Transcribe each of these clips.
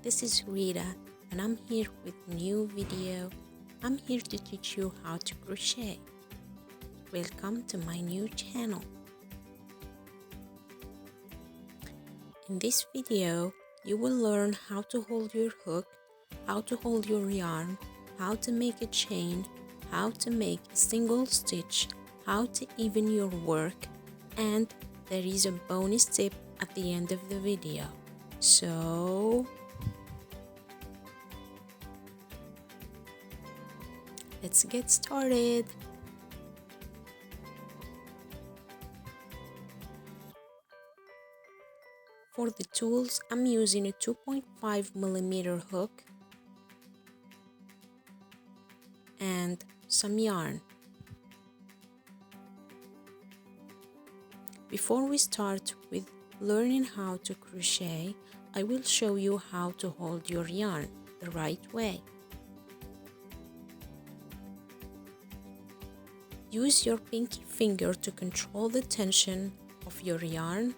this is Rita and I'm here with a new video. I'm here to teach you how to crochet. Welcome to my new channel. In this video, you will learn how to hold your hook, how to hold your yarn, how to make a chain, how to make a single stitch, how to even your work, and there is a bonus tip at the end of the video. So let's get started. For the tools, I'm using a 2.5mm hook and some yarn. Before we start with learning how to crochet, I will show you how to hold your yarn the right way. Use your pinky finger to control the tension of your yarn.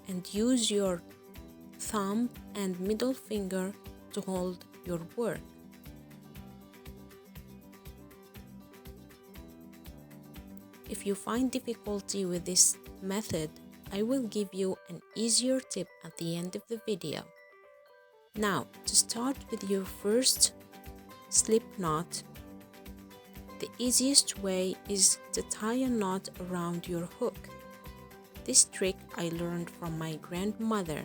And use your thumb and middle finger to hold your work. If you find difficulty with this method, I will give you an easier tip at the end of the video. Now, to start with your first slip knot, the easiest way is to tie a knot around your hook. This trick I learned from my grandmother.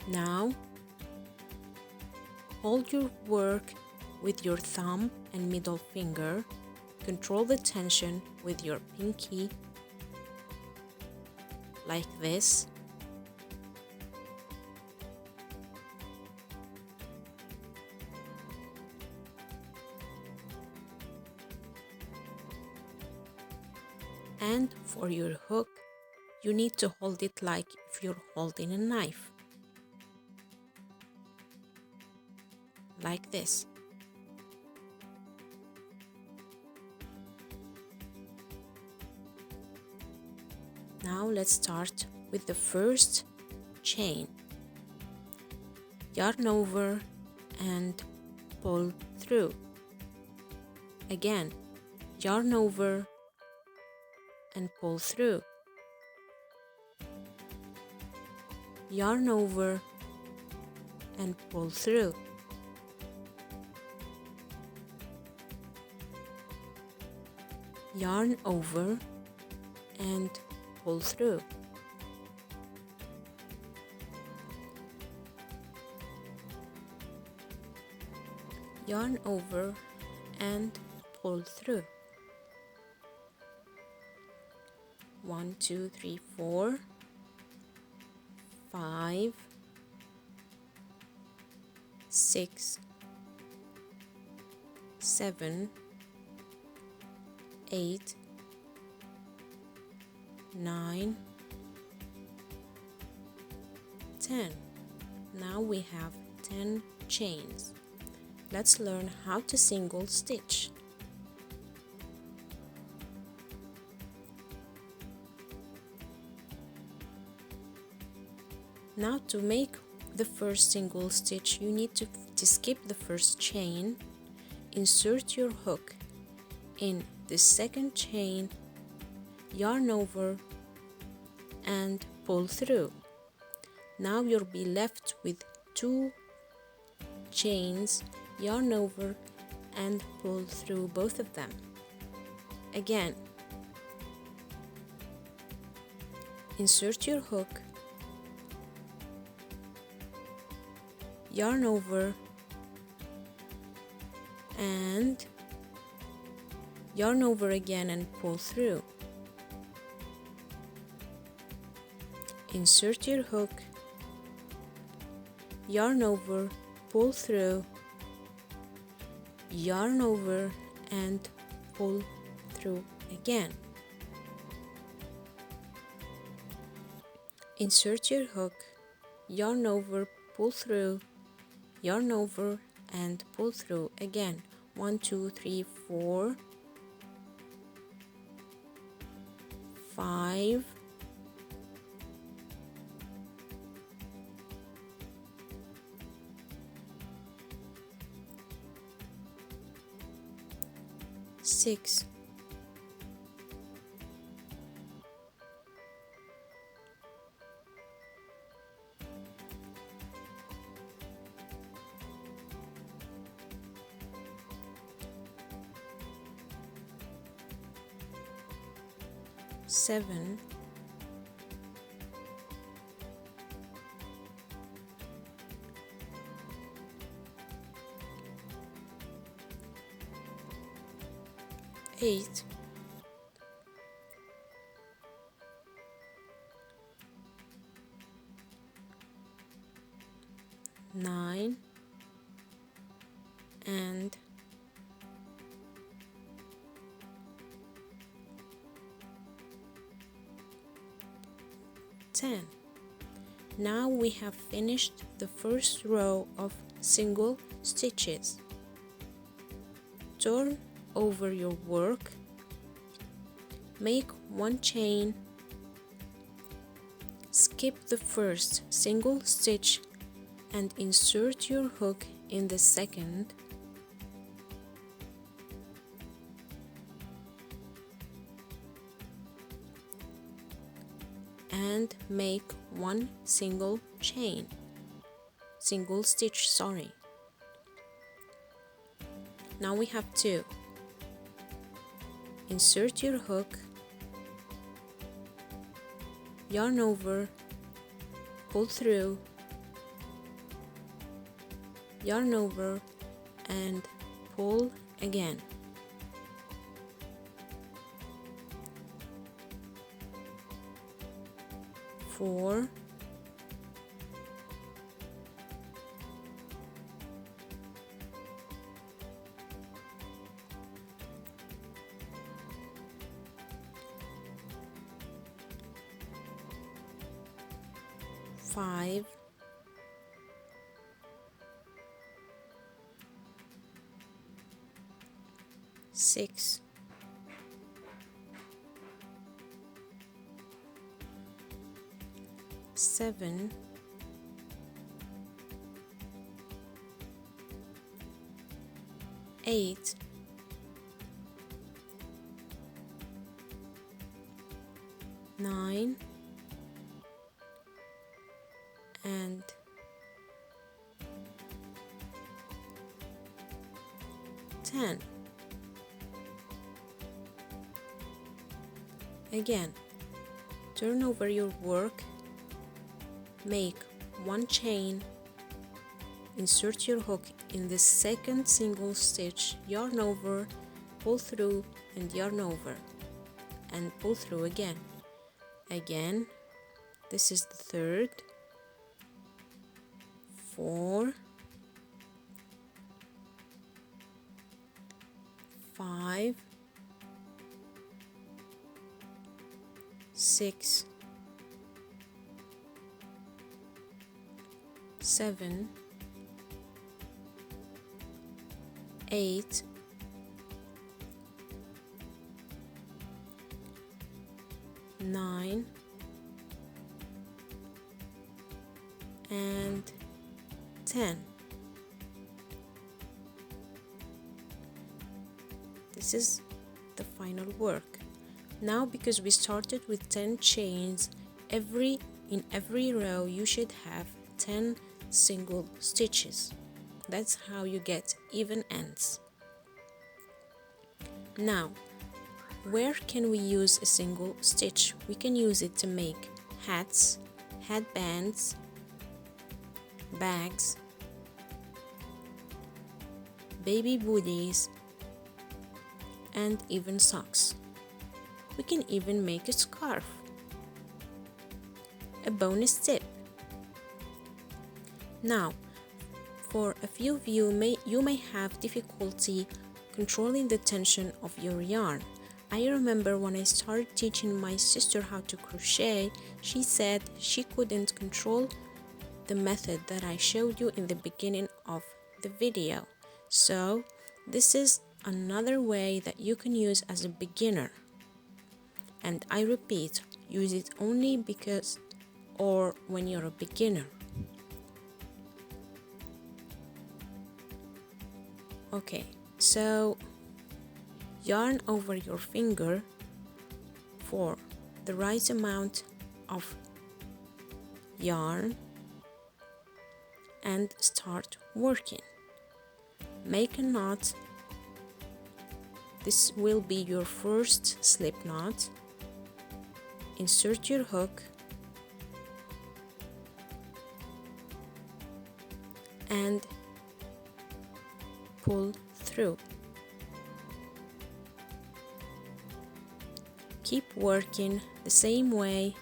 Now, hold your work with your thumb and middle finger. Control the tension with your pinky, like this. And for your hook, you need to hold it like if you're holding a knife. Like this. Now let's start with the first chain. Yarn over and pull through. Again, yarn over and pull through. Yarn over and pull through. Yarn over and pull through. Yarn over and pull through. 1, 2, 3, 4, 5, 6, 7, 8, 9, 10. Now we have 10 chains. Let's learn how to single stitch. Now to make the first single stitch, you need to skip the first chain, insert your hook in the second chain, yarn over and pull through. Now you'll be left with 2 chains, yarn over and pull through both of them. Again, insert your hook, yarn over and yarn over again and pull through. Insert your hook, yarn over, pull through, yarn over and pull through again. Insert your hook, yarn over, pull through, yarn over and pull through again. 1, 2, 3, 4, 5, 6, 7, 8, 9, and 10. Now we have finished the first row of single stitches. Turn over your work, make one chain, skip the first single stitch and insert your hook in the second, and make one single stitch, sorry. Now we have two. Insert your hook, yarn over, pull through, yarn over, and pull again. Four, five, 6, 7, 8, 9, and 10. Again, turn over your work, make one chain, insert your hook in the second single stitch, yarn over, pull through, and yarn over, and pull through again. Again, this is the third, 4, 5, 6, 7, 8, 9, and 10. This is the final work. Now, because we started with 10 chains, in every row you should have 10 single stitches. That's how you get even ends. Now, where can we use a single stitch? We can use it to make hats, headbands, bags, baby booties, and even socks. We can even make a scarf. A bonus tip. Now, for a few of you, you may have difficulty controlling the tension of your yarn. I remember when I started teaching my sister how to crochet, she said she couldn't control the method that I showed you in the beginning of the video. So this is another way that you can use as a beginner. And I repeat, use it only because or when you're a beginner. Okay, so yarn over your finger for the right amount of yarn and start working. Make a knot. This will be your first slip knot. Insert your hook and pull through. Keep working the same way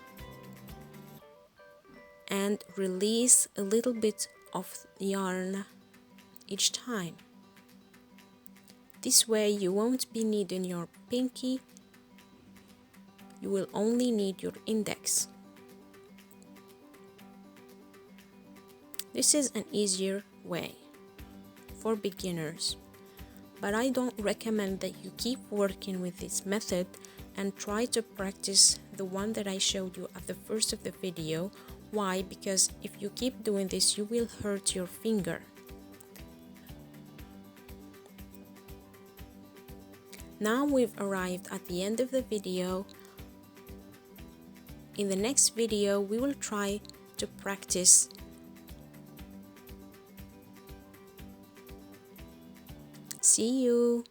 and release a little bit of yarn each time. This way you won't be needing your pinky, you will only need your index. This is an easier way for beginners, but I don't recommend that you keep working with this method and try to practice the one that I showed you at the first of the video. Why? Because if you keep doing this, you will hurt your finger. Now we've arrived at the end of the video. In the next video, we will try to practice See you!